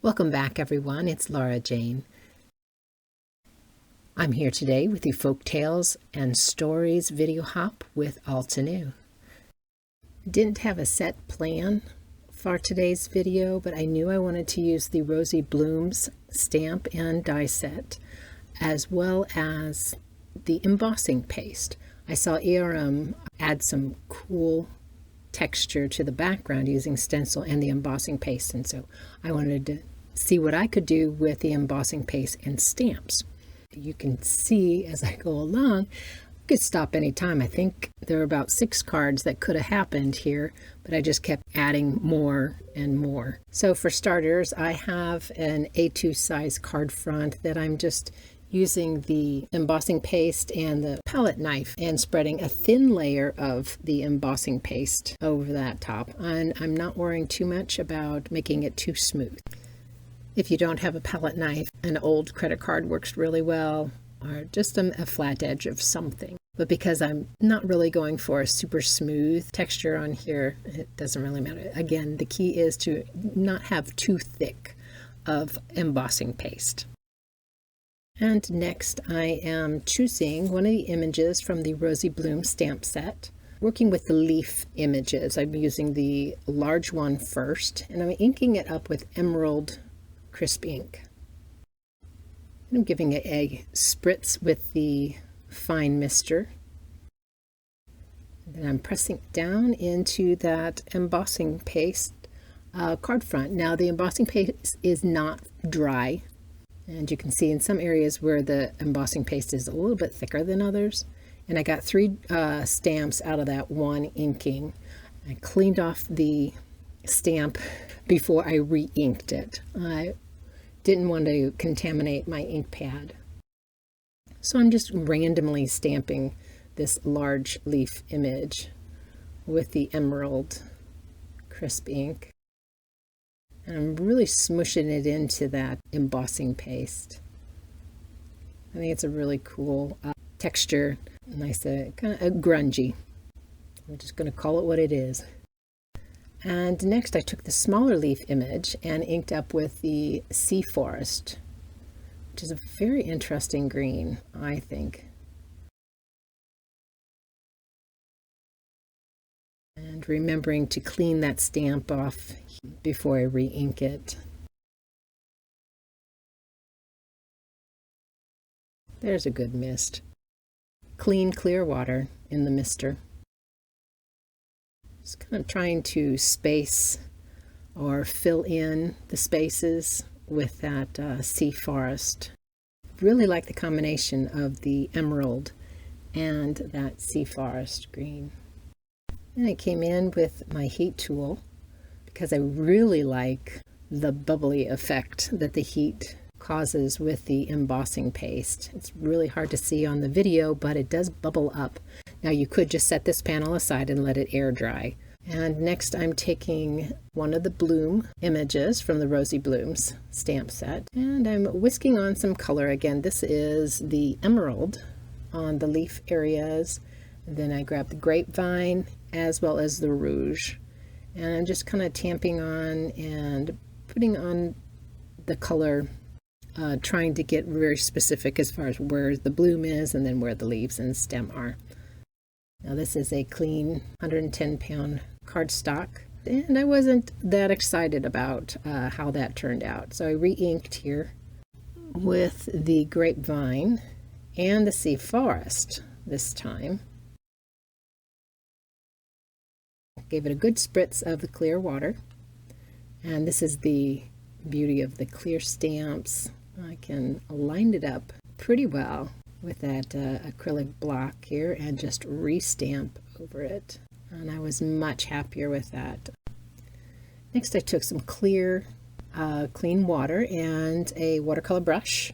Welcome back, everyone. It's Laura Jane. I'm here today with the Folktales and Stories video hop with Altenew. Didn't have a set plan for today's video, but I knew I wanted to use the Rosy Blooms stamp and die set, as well as the embossing paste. I saw ERM add some cool texture to the background using stencil and the embossing paste, and so I wanted to see what I could do with the embossing paste and stamps. You can see as I go along, I could stop anytime. I think there are about 6 cards that could have happened here, but I just kept adding more and more. So for starters, I have an A2 size card front that I'm just using the embossing paste and the palette knife and spreading a thin layer of the embossing paste over that top. And I'm not worrying too much about making it too smooth. If you don't have a palette knife, an old credit card works really well, or just a flat edge of something. But because I'm not really going for a super smooth texture on here, it doesn't really matter. Again, the key is to not have too thick of embossing paste. And next I am choosing one of the images from the Rosy Bloom stamp set. Working with the leaf images, I'm using the large one first, and I'm inking it up with Emerald crisp ink. And I'm giving it a spritz with the fine mister. And then I'm pressing down into that embossing paste card front. Now the embossing paste is not dry, and you can see in some areas where the embossing paste is a little bit thicker than others. And I got 3 stamps out of that one inking. I cleaned off the stamp before I re-inked it. I didn't want to contaminate my ink pad. So I'm just randomly stamping this large leaf image with the Emerald crisp ink. And I'm really smushing it into that embossing paste. I think it's a really cool texture, nice, kind of grungy. I'm just going to call it what it is. And next I took the smaller leaf image and inked up with the Sea Forest, which is a very interesting green, I think. And remembering to clean that stamp off before I re-ink it. There's a good mist. Clean, clear water in the mister. Just kind of trying to space or fill in the spaces with that sea forest. Really like the combination of the emerald and that sea forest green. And I came in with my heat tool because I really like the bubbly effect that the heat causes with the embossing paste. It's really hard to see on the video, but it does bubble up. Now you could just set this panel aside and let it air dry. And next I'm taking one of the bloom images from the Rosy Blooms stamp set, and I'm whisking on some color. Again, this is the emerald on the leaf areas. And then I grab the grapevine as well as the rouge. And I'm just kind of tamping on and putting on the color, trying to get very specific as far as where the bloom is and then where the leaves and stem are. Now this is a clean 110-pound cardstock, and I wasn't that excited about how that turned out. So I re-inked here with the grapevine and the sea forest this time. Gave it a good spritz of the clear water, and this is the beauty of the clear stamps. I can line it up pretty well with that acrylic block here and just re-stamp over it, and I was much happier with that. Next I took some clear clean water and a watercolor brush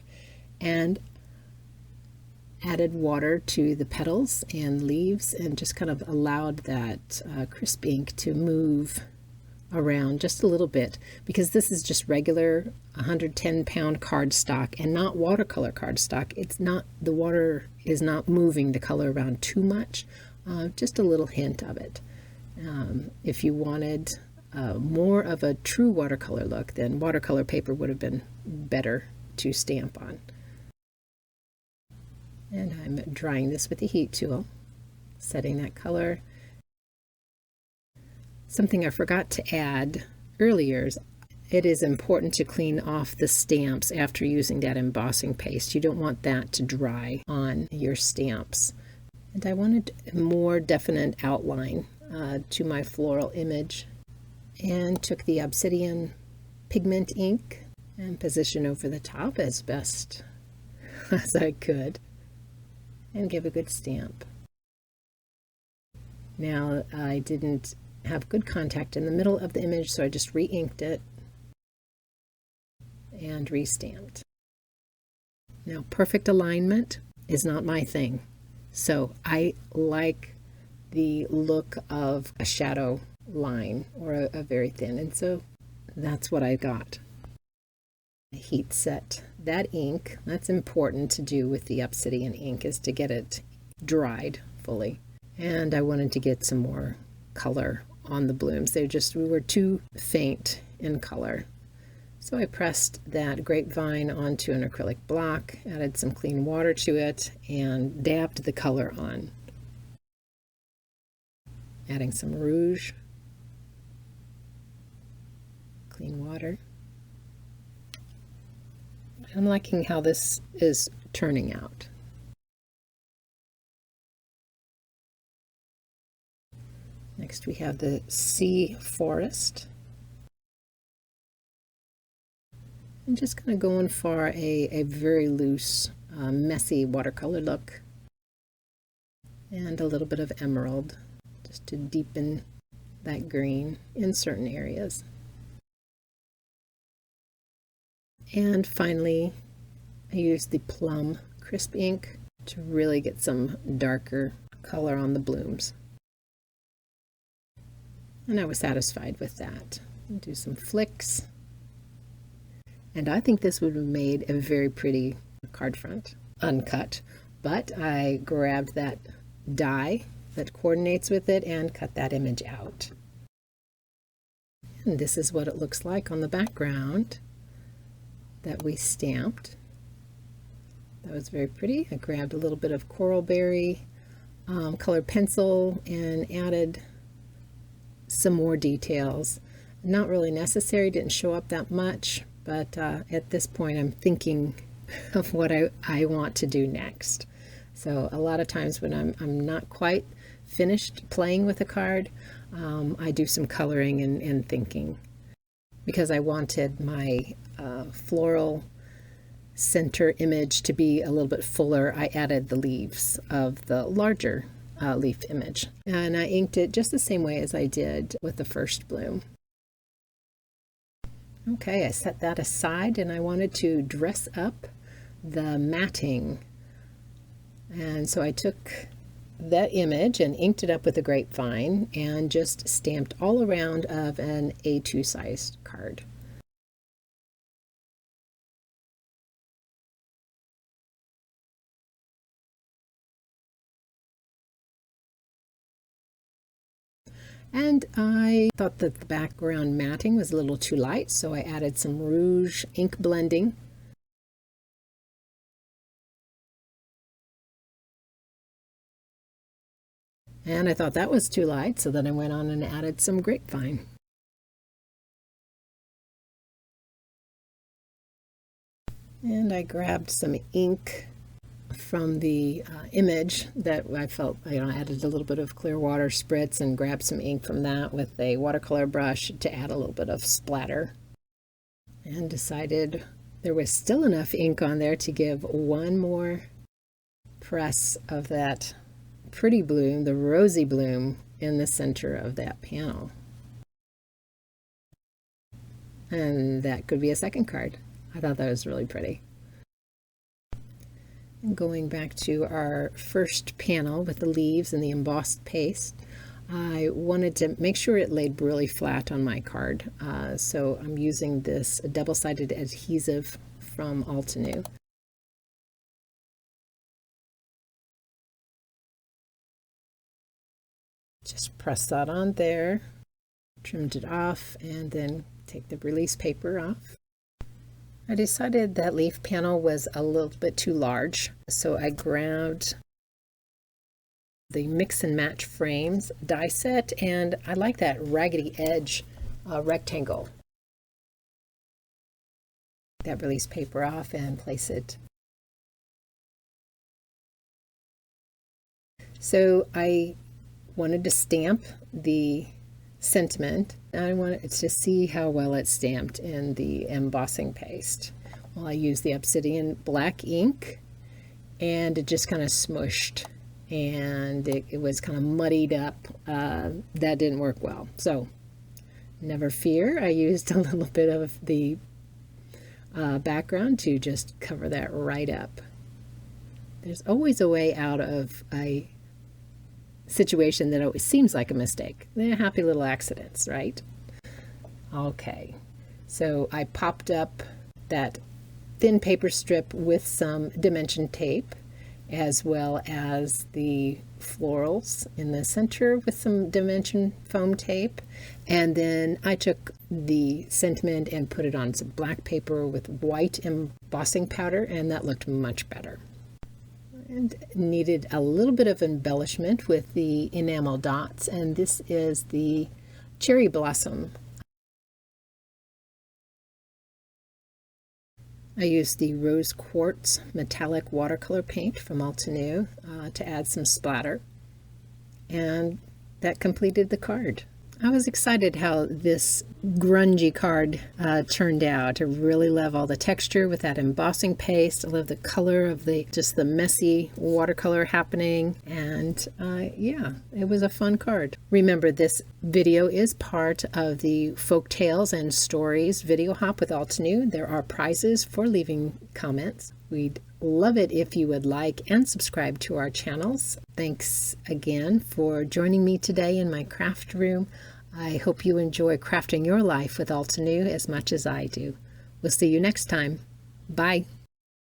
and added water to the petals and leaves and just kind of allowed that crisp ink to move around just a little bit, because this is just regular 110-pound cardstock and not watercolor cardstock. It's not, the water is not moving the color around too much, just a little hint of it. If you wanted more of a true watercolor look, then watercolor paper would have been better to stamp on. And I'm drying this with the heat tool, setting that color. Something I forgot to add earlier is it is important to clean off the stamps after using that embossing paste. You don't want that to dry on your stamps. And I wanted a more definite outline to my floral image, and took the obsidian pigment ink and positioned over the top as best as I could, and give a good stamp. Now I didn't have good contact in the middle of the image, so I just re-inked it and re-stamped. Now, perfect alignment is not my thing, so I like the look of a shadow line or a very thin, and so that's what I got. Heat set that ink. That's important to do with the obsidian ink, is to get it dried fully. And I wanted to get some more color on the blooms. We were too faint in color. So I pressed that grapevine onto an acrylic block, added some clean water to it, and dabbed the color on. Adding some rouge, clean water. I'm liking how this is turning out. Next we have the sea forest. I'm just kind of going for a very loose, messy watercolor look, and a little bit of emerald just to deepen that green in certain areas. And finally, I used the plum crisp ink to really get some darker color on the blooms. And I was satisfied with that. I'll do some flicks. And I think this would have made a very pretty card front, uncut. But I grabbed that die that coordinates with it and cut that image out. And this is what it looks like on the background that we stamped. That was very pretty. I grabbed a little bit of coral berry colored pencil and added some more details. Not really necessary, didn't show up that much, but at this point I'm thinking of what I want to do next. So a lot of times when I'm not quite finished playing with a card, I do some coloring and thinking. Because I wanted my floral center image to be a little bit fuller, I added the leaves of the larger leaf image. And I inked it just the same way as I did with the first bloom. Okay, I set that aside and I wanted to dress up the matting. And so I took that image and inked it up with a grapevine and just stamped all around of an A2 sized card. And I thought that the background matting was a little too light, so I added some rouge ink blending. And I thought that was too light, so then I went on and added some grapevine. And I grabbed some ink from the image that I felt, I added a little bit of clear water spritz and grabbed some ink from that with a watercolor brush to add a little bit of splatter. And decided there was still enough ink on there to give one more press of that pretty bloom, the rosy bloom, in the center of that panel. And that could be a second card. I thought that was really pretty. And going back to our first panel with the leaves and the embossed paste, I wanted to make sure it laid really flat on my card. So I'm using this double-sided adhesive from Altenew. Just press that on there, trimmed it off, and then take the release paper off. I decided that leaf panel was a little bit too large, so I grabbed the Mix and Match Frames die set, and I like that raggedy edge rectangle. That release paper off and place it. So I wanted to stamp the sentiment. I wanted to see how well it's stamped in the embossing paste. Well, I used the obsidian black ink, and it just kind of smushed, and it was kind of muddied up. That didn't work well. So never fear, I used a little bit of the background to just cover that right up. There's always a way out of a situation that always seems like a mistake. They're happy little accidents, right? Okay, so I popped up that thin paper strip with some dimension tape, as well as the florals in the center with some dimension foam tape, and then I took the sentiment and put it on some black paper with white embossing powder, and that looked much better. And needed a little bit of embellishment with the enamel dots, and this is the cherry blossom. I used the rose quartz metallic watercolor paint from Altenew to add some splatter, and that completed the card. I was excited how this grungy card turned out. I really love all the texture with that embossing paste. I love the color of just the messy watercolor happening. And yeah, it was a fun card. Remember, this video is part of the Folktales and Stories video hop with Altenew. There are prizes for leaving comments. We'd love it if you would like and subscribe to our channels. Thanks again for joining me today in my craft room. I hope you enjoy crafting your life with Altenew as much as I do. We'll see you next time. Bye.